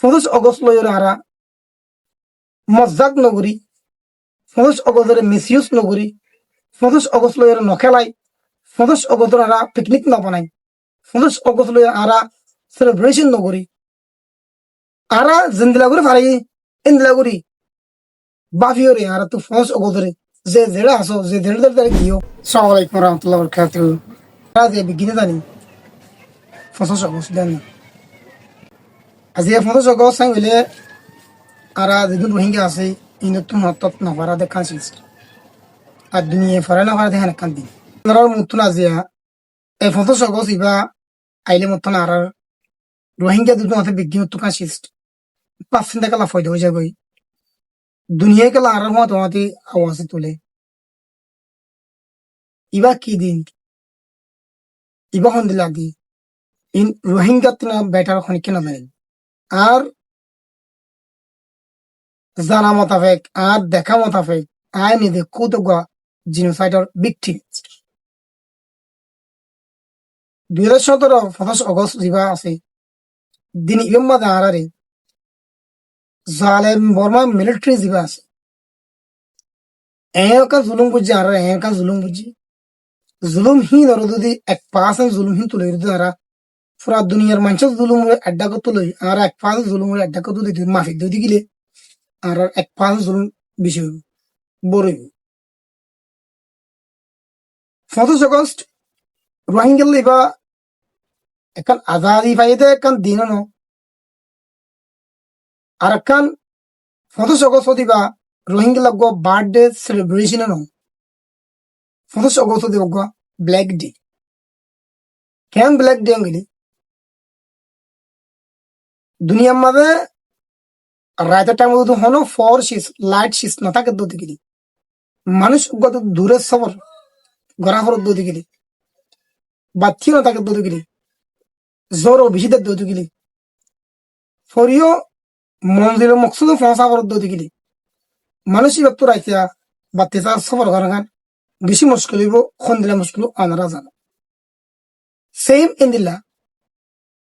August লয়ের আরা মজাক নগরী 5 অগস্টের মিসইউজ নগরী 5 অগস্ট লয়ের নখেলাই 5 অগস্টের আরা পিকনিক নবনাই 5 অগস্ট লয়ের আরা সেলিব্রেশন নগরী আরা জিন্দিলাগুড়ি ফারাই ইন্দিলাগুড়ি বাফিওরে আরা তো 5 অগস্টরে যে জেড়া আসো যে জেড়া তারিখ দিও আসসালামু আলাইকুম রহমতুল্লাহ বরকাতুহু আজকে বিগিনে জানি 5 অগস্ট জানি আজকে 5 অগস্ট আমি বলে আরা যেদিন রোহিঙ্গা আছে ইনতুন হতত নফারা দেখা শিস আর দুনিয়া ফরা নফারা দেখা নাকান দিন আপনার মতন আজিয়া এই 5 অগস্ট ইবা আইলে মতন আর রোহিঙ্গা দুটো হাতে বিজ্ঞান তুকা শিস 5 কালা ফয়দা হয়ে যাবে দুনিয়া কালা আর মত তোমাতে আওয়াজ তুলে ইবা কি দিন ইবা হন দিলাগি ইন রোহিঙ্গা তিনা বেটার খনি কেন দেন আর জানা মোতাবেক আর দেখা মোতাবেক আয় নিদে কতগুয়া জিনোসাইডার ভিকটিম 2017 5 অগস্ট যা আছে দিন ইম্মা দাঁড়ারে জালেম বর্মা মিলিটারি যা আছে একা জুলুম বুঝি আর একা জুলুম বুঝি জুলুম হি ধরো যদি 1% জুলুম হি তুলে দ্বারা পুরা দুনিয়ার মানুষের জুলুম আড্ডা কত লই আর 1% জুলুম আড্ডা কত দিতে মাফি দিতে গেলে আর 1% জুলুম বেশি হইব বড় হইব 5 অগস্ট রোহিঙ্গা লইবা এখন আজাদি পাইতে এখন দিন ন আর এখন 5 অগস্ট দিবা রোহিঙ্গা লাগো বার্থডে সেলিব্রেশন ন 5 অগস্ট দিবা ব্ল্যাক ডে কেন ব্ল্যাক ডে গেলি দুনিয়ার মাঝে রাতের টাইম হনো ফর শিস লাইট শিস না থাকে দোতে গেলি মানুষ গত দূরের সফর ঘোরা ফরত দোতে গেলি বাচ্চি না থাকে দোতে গেলি জ্বর ও বেশি দোতে গেলি ফরিও মন্দিরের মকসুদ ফসা ফরত দোতে গেলি মানুষই ব্যক্ত রাইতিয়া বাচ্চা চার সফর করা গান বেশি মুশকিল হইব খন দিলা মুশকিল আনারা জানা সেম ইন্দিল্লা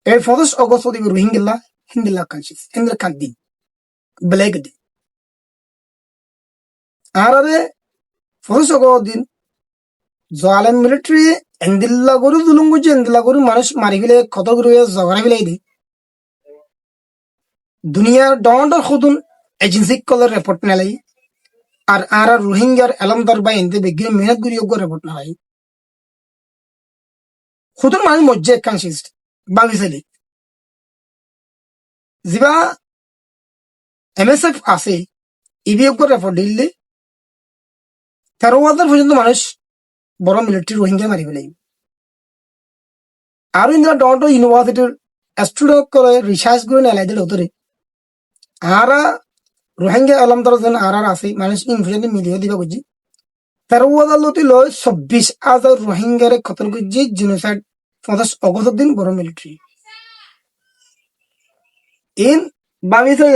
এই 5 অগস্ট দিব রোহিঙ্গা হিন্দিল্লা কানসিস হিন্দির কান্দি ব্ল্যাক ডে আর আরে 5 অগস্ট দিন জালেম মিলিটারি এন্দিল্লা গরু জুলুম বুঝে এন্দিল্লা গরু মানুষ মারি ফেলে কত গরু জগড়া ফেলাই দি দুনিয়ার ডন্ডর খুদুন এজেন্সি কলার রিপোর্ট নেলাই আর রোহিঙ্গার এলমদার বা এনতে বেগিয়ে মেহনত গুরি রিপোর্ট নেলাই খুদুন মানুষ মজ্জে কানসিস বাগিসালি জিবা এমএসএফ আছে ইবিএফ রিপোর্ট দিলে 13,000 পর্যন্ত মানুষ বড় মিলিটারি রোহিঙ্গা মারি ফেলাই আর ইন্দিরা ডন্টো ইউনিভার্সিটির স্টুডেন্ট করে রিসার্চ করে নেলাই দিল তোরে আর রোহিঙ্গা আলমদার জন আর আছে মানুষ ইনফ্লুয়েন্স মিলিয়ে দিবা বুঝি 13,000 লতি লয় 24,000 রোহিঙ্গারে কতল করছি জিনোসাইড 5 অগস্ট দিন বড় মিলিটারি ইন বামিতে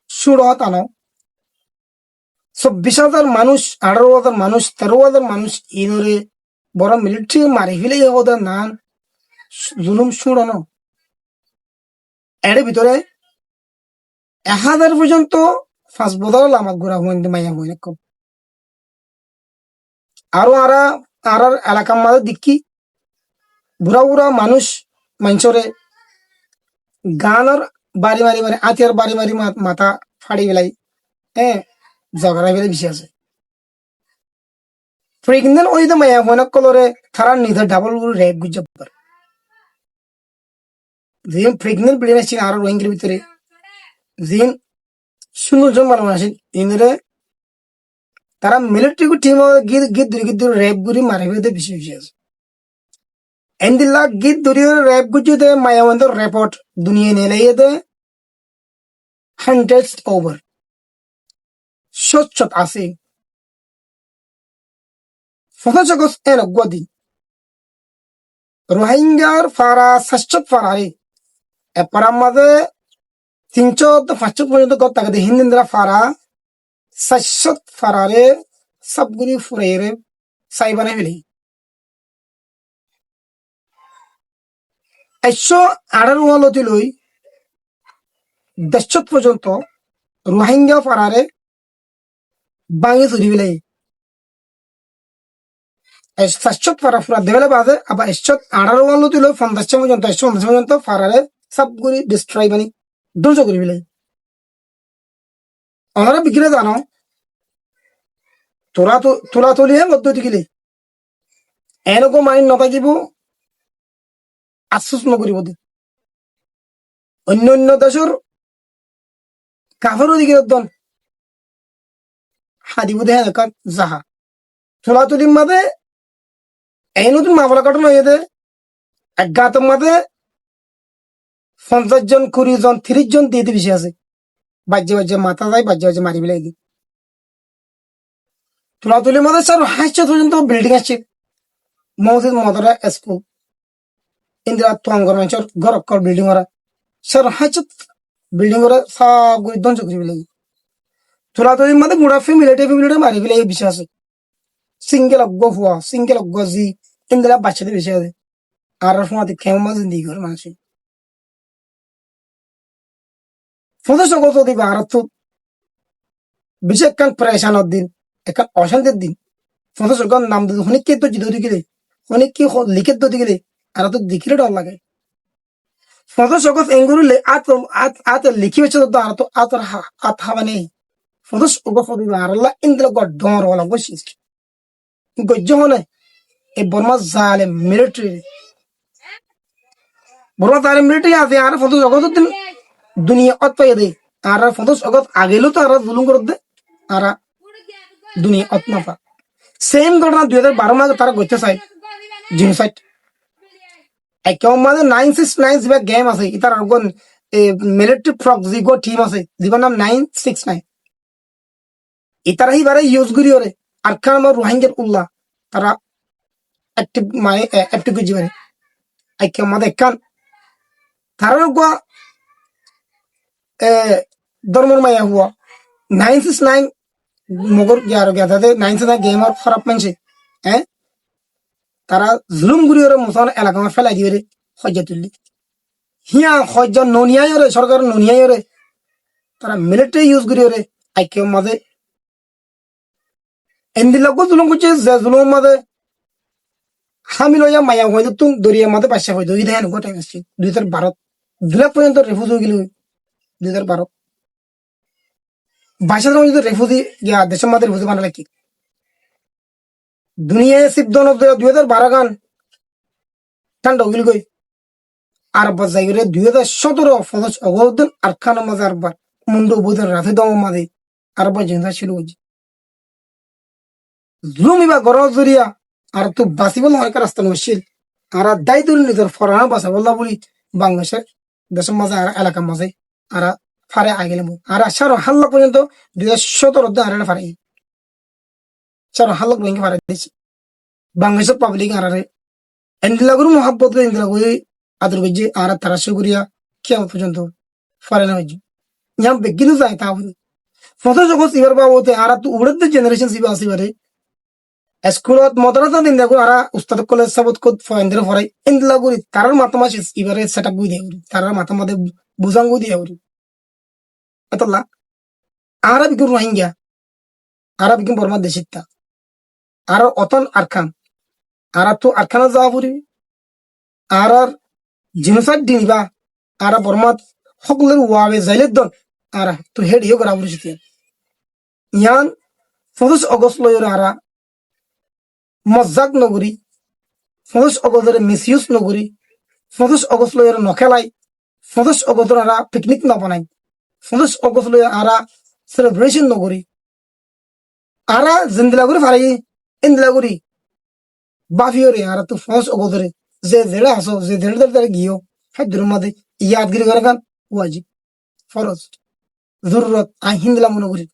সুরত আনো 24,000 মানুষ 18,000 মানুষ 13,000 মানুষ ইনরে বড় মিলিটারি মারি ফেলে ওদের নান জুলুম সুড়ানো এর ভিতরে 1,000 পর্যন্ত 5 বদল লামাত ঘোরা হইতে মাইয়া হইলে খুব আরো আর এলাকার মাঝে দেখি বুড়া বুড়া মানুষ মানুষরে গানের বাড়ি মারি মারি আতিয়ার বাড়ি মারি মাথা ফাড়ি বেলাই ঝগড়া বেলে বেশি আছে প্রেগনেন্ট ওই তো মাইয়া হইনা কলরে তারা নিজের ডাবল রেপ গুজব করে যে প্রেগনেন্ট প্লেন আসছে আর রোহিঙ্গের ভিতরে যে 16 জন মানুষ আছে ইনরে তারা মিলিটারি টিম গিদ রেপ গুরি মারি ফেলতে বেশি বেশি আছে এন্দিল্লা গিদ ধরে রেপ গুজিতে মায়াবন্ধ রিপোর্ট দুনিয়া নেলাইতে 100 ওভার সচ্চত আছে 5 অগস্ট এর গদি রোহিঙ্গার ফারা সচ্চত ফারারে এপার মাঝে 300-500 পর্যন্ত গত থাকে হিন্দিরা ফারা সচ্চত ফারারে সবগুলি ফুরাইরে সাইবানে ফেলে 118 লতি লই দেশত পর্যন্ত রোহিঙ্গা ফারারে বাঙে চুরি বিলাই সাতশত ফারা ফুরা দেবেলে বাজে আবার এসছত 18 তুলো 50 পর্যন্ত 150 পর্যন্ত ফারারে সবগুলি ডিস্ট্রয় মানে ধ্বংস করে বিলাই ওনারা বিক্রি জানো তোলা তুলি হে মধ্য দিকিলে এরকম আইন নথাকিব আফসোস নকরিব দে অন্য অন্য দেশের কাফেরও দিকে দন হাদিব দেহে দেখা যাহা তোলা তুলির মাঝে এই নতুন মামলা কাটানো হয়ে দে এগাতের মাঝে 50 জন 20 জন 30 জন দিয়ে বেশি আছে বাজ্যে বাজ্যে মাথা যায় বাজ্যে বাজ্যে মারি বেলাই দি তোলা তুলির মাঝে স্যার হাসছে পর্যন্ত বিল্ডিং আসছে মসজিদ মদরা স্কুল ইন্দিরা তোয়াঙ্গর মানুষের গরক্কর বিল্ডিং ওরা স্যার হাসছে বিল্ডিং ওরা সবগুলি ধ্বংস করে বেলাই তোলা তুলির মাঝে গুড়া ফ্যামিলিটা মারি বেলাই এই বিষয় আছে সিঙ্গেল অজ্ঞ হুয়া সিঙ্গেল অজ্ঞ জি ইন্দিরা বাচ্চাদের বেশি আছে আর ফোনাতে কেমন মাঝে জিন্দিগি করে মানুষ ফোনের জগৎ দিবা আর তো বিশেষ একখান প্রেশানোর দিন একখান অশান্তির দিন ফোনের জগৎ নাম দিতে অনেককে তো জিতে গেলে অনেককে লিখে তো গেলে আর তো দেখিলে ডর লাগে ফোনের জগৎ এঙ্গুরুলে আত লিখি বেছে তো আর তো আত হাবা নেই ফোনের জগৎ দিবা আর আল্লাহ ইন্দ্র গড ডর হলা বসিস গজ্জ হনে এই বর্মা জালে মিলিটারি বর্মা জালে মিলিটারি আছে আর ফোনের জগৎ দিন দুনিয়া অত পাইয়ে দে আর ফোনের জগৎ আগেলো তো আর জুলুম করে দে আর দুনিয়া অত না পা সেম ঘটনা 2012 মাসে তারা করতে চাই জিনোসাইড একদম মানে 969 যে গেম আছে ইতার আগুন মিলিটারি ফ্রক জিগো টিম আছে জীবন নাম 969 ইতারা হিবারে ইউজ করি ওরে আর খান আমার রোহিঙ্গার উল্লাহ তারা অ্যাক্টিভ মানে অ্যাক্টিভ জীবনে একদম মানে কান তারা গো ধর্মর মায়া হুয়া 969 মগর ইয়ার গিয়া তাতে 969 গেম আর খারাপ মানছে হ্যাঁ তারা জুলুম গুরি ওরে মুসলমান এলাকা ফেলাই দিয়ে হজ্জা তুললি হিয়া হজ্জা ননিয়াই ওরে সরকার ননিয়াই ওরে তারা মিলিটারি ইউজ করি ওরে আইকেও মাঝে এন্দিলাগ জুলুম করছে যে জুলুম মাঝে হামিল হইয়া মায়া হয়তো তুম দরিয়ার মাঝে পাশে হয়তো এই দেখেন গোটাই আসছে 2012 2 লাখ পর্যন্ত রেফিউজ হয়ে গেল 2012 22 যদি রেফিউজি ইয়া দেশের মাঝে রেফিউজি বানালে কি দুনিয়ায় সিদ্ধন 2012 গান ঠান্ডা হইল গই আর বাজাই রে 2017 ফলস অগদিন আর খান মাঝে আরবার মুন্ডু বুদের রাতে দম মাঝে আরবার জিন্দা ছিল হইছে জুলুমিবা গরজ জরিয়া আর তো বাসিবল হয় রাস্তা নছিল আর দায়িত্ব নিজের ফরানা বাসাবল্লা বলি বাংলাদেশের দেশের মাঝে আর এলাকার মাঝে আর ফারে আগেলে আর সার হাল্লা পর্যন্ত 2017 আর ফারে সার হাল্লা পর্যন্ত ফারে দিয়েছে বাংলাদেশের পাবলিক আর এন্দিলাগুর মহাব্বত এন্দিলাগুই আদর গজ্জে আর তারা সুগুরিয়া কেমন পর্যন্ত ফারে না হয়েছে यहाँ बेगिनु যায় তা বলি ফটো জগৎ ইবার বাবতে আর তো উড়তে জেনারেশন সিবা আসিবারে স্কুলত মদরাসা দিন দেখো আর উস্তাদ কলেজ সাবত কত ফাইন্ডার ফরাই এন্দিলাগুরি তারার মাতামাস ইবারে সেটআপ গুই দেউরি তারার মাতামাদে বুজাঙ্গু দিউরি এতলা আরব গুর রোহিঙ্গা আরব গুর বর্মা দেশিতা আর অতন আরখান আর তো আরখানা যাওয়া পড়ি আর জিনোসাইড দিনিবা আর বর্মা সকলের ওয়াবে যাইলে দন আর তো হেড ইয়ে করা পড়েছি ইয়ান 25 অগস্ট লয়ের আর মজাক নগরী 25 অগস্টের মিসইউজ নগরী 25 অগস্ট লয়ের নখেলাই 25 অগস্টের আর পিকনিক না বানাই 25 অগস্ট লয়ের আর সেলিব্রেশন নগরী আর জিন্দিলাগুড়ি ফারাই ইন্দিলাগুড়ি বাফিওরে আর তো 25 অগস্টের যে জেলা আসো যে জেলা গিয়েও হাইদুর মাঝে ইয়াদগিরি করে গান ওয়াজিব ফরজ জরুরত আই হিন্দলা মনে করি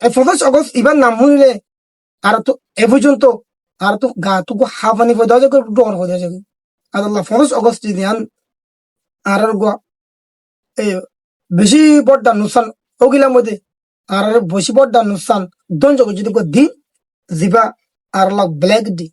এই 25 অগস্ট ইবার নাম হইলে আর তো এ পর্যন্ত আর তো গা তো হাফানি হয়ে যাবে ডর হয়ে যাবে আর আল্লাহ 25 অগস্ট দিয়ান আর গো এ বেশি বড় নুকসান ওগিলার মধ্যে আর বেশি বড় নুকসান দন জগৎ যদি দিন জিবা আর আল্লাহ ব্ল্যাক দি